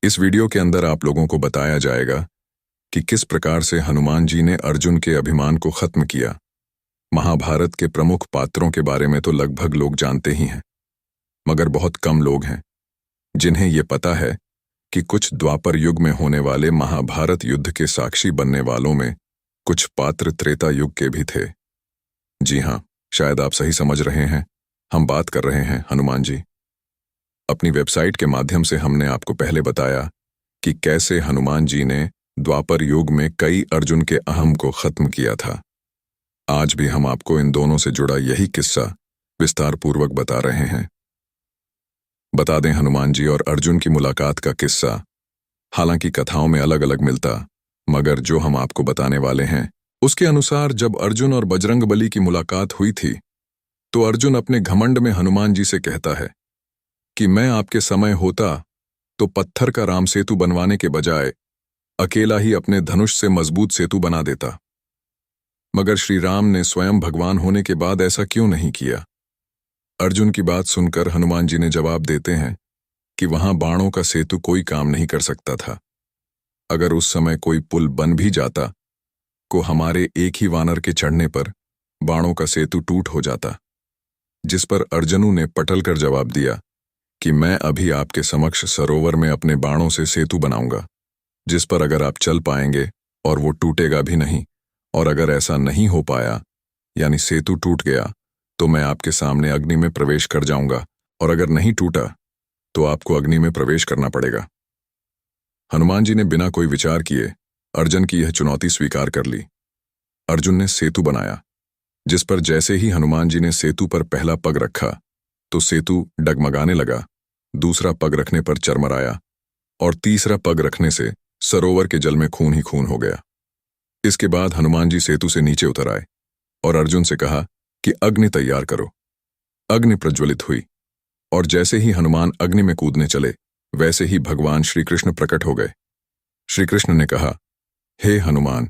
इस वीडियो के अंदर आप लोगों को बताया जाएगा कि किस प्रकार से हनुमान जी ने अर्जुन के अभिमान को खत्म किया। महाभारत के प्रमुख पात्रों के बारे में तो लगभग लोग जानते ही हैं, मगर बहुत कम लोग हैं जिन्हें ये पता है कि कुछ द्वापर युग में होने वाले महाभारत युद्ध के साक्षी बनने वालों में कुछ पात्र त्रेता युग के भी थे। जी हाँ, शायद आप सही समझ रहे हैं, हम बात कर रहे हैं हनुमान जी। अपनी वेबसाइट के माध्यम से हमने आपको पहले बताया कि कैसे हनुमान जी ने द्वापर युग में कई अर्जुन के अहम को खत्म किया था। आज भी हम आपको इन दोनों से जुड़ा यही किस्सा विस्तार पूर्वक बता रहे हैं। बता दें, हनुमान जी और अर्जुन की मुलाकात का किस्सा हालांकि कथाओं में अलग अलग मिलता, मगर जो हम आपको बताने वाले हैं उसके अनुसार जब अर्जुन और बजरंगबली की मुलाकात हुई थी तो अर्जुन अपने घमंड में हनुमान जी से कहता है कि मैं आपके समय होता तो पत्थर का राम सेतु बनवाने के बजाय अकेला ही अपने धनुष से मजबूत सेतु बना देता, मगर श्री राम ने स्वयं भगवान होने के बाद ऐसा क्यों नहीं किया। अर्जुन की बात सुनकर हनुमान जी ने जवाब देते हैं कि वहां बाणों का सेतु कोई काम नहीं कर सकता था। अगर उस समय कोई पुल बन भी जाता को हमारे एक ही वानर के चढ़ने पर बाणों का सेतु टूट हो जाता। जिस पर अर्जुन ने पटल कर जवाब दिया कि मैं अभी आपके समक्ष सरोवर में अपने बाणों से सेतु बनाऊंगा, जिस पर अगर आप चल पाएंगे और वो टूटेगा भी नहीं, और अगर ऐसा नहीं हो पाया यानी सेतु टूट गया तो मैं आपके सामने अग्नि में प्रवेश कर जाऊंगा, और अगर नहीं टूटा तो आपको अग्नि में प्रवेश करना पड़ेगा। हनुमान जी ने बिना कोई विचार किए अर्जुन की यह चुनौती स्वीकार कर ली। अर्जुन ने सेतु बनाया, जिस पर जैसे ही हनुमान जी ने सेतु पर पहला पग रखा तो सेतु डगमगाने लगा, दूसरा पग रखने पर चरमराया और तीसरा पग रखने से सरोवर के जल में खून ही खून हो गया। इसके बाद हनुमान जी सेतु से नीचे उतर आए और अर्जुन से कहा कि अग्नि तैयार करो। अग्नि प्रज्वलित हुई और जैसे ही हनुमान अग्नि में कूदने चले वैसे ही भगवान श्री कृष्ण प्रकट हो गए। श्री कृष्ण ने कहा, हे हनुमान,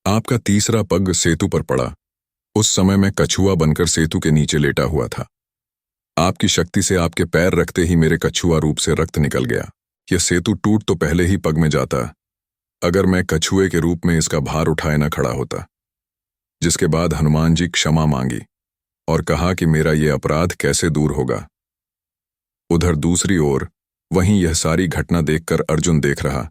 आपका तीसरा पग सेतु पर पड़ा। उस समय मैं कछुआ बनकर सेतु के नीचे लेटा हुआ था। आपकी शक्ति से आपके पैर रखते ही मेरे कछुआ रूप से रक्त निकल गया। यह सेतु टूट तो पहले ही पग में जाता अगर मैं कछुए के रूप में इसका भार उठाए न खड़ा होता। जिसके बाद हनुमान जी क्षमा मांगी और कहा कि मेरा यह अपराध कैसे दूर होगा। उधर दूसरी ओर वहीं यह सारी घटना देखकर अर्जुन देख रहा,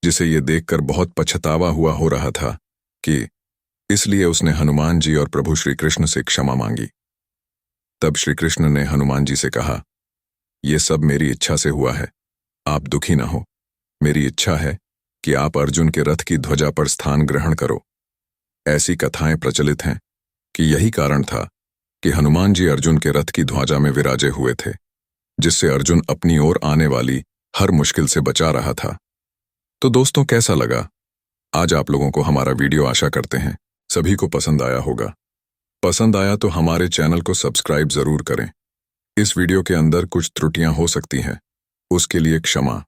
जिसे यह देखकर बहुत पछतावा हुआ हो रहा था कि इसलिए उसने हनुमान जी और प्रभु श्री कृष्ण से क्षमा मांगी। तब श्री कृष्ण ने हनुमान जी से कहा, यह सब मेरी इच्छा से हुआ है, आप दुखी न हो। मेरी इच्छा है कि आप अर्जुन के रथ की ध्वजा पर स्थान ग्रहण करो। ऐसी कथाएं प्रचलित हैं कि यही कारण था कि हनुमान जी अर्जुन के रथ की ध्वजा में विराजे हुए थे, जिससे अर्जुन अपनी ओर आने वाली हर मुश्किल से बचा रहा था। तो दोस्तों, कैसा लगा आज आप लोगों को हमारा वीडियो? आशा करते हैं सभी को पसंद आया होगा। पसंद आया तो हमारे चैनल को सब्सक्राइब जरूर करें। इस वीडियो के अंदर कुछ त्रुटियां हो सकती हैं, उसके लिए क्षमा।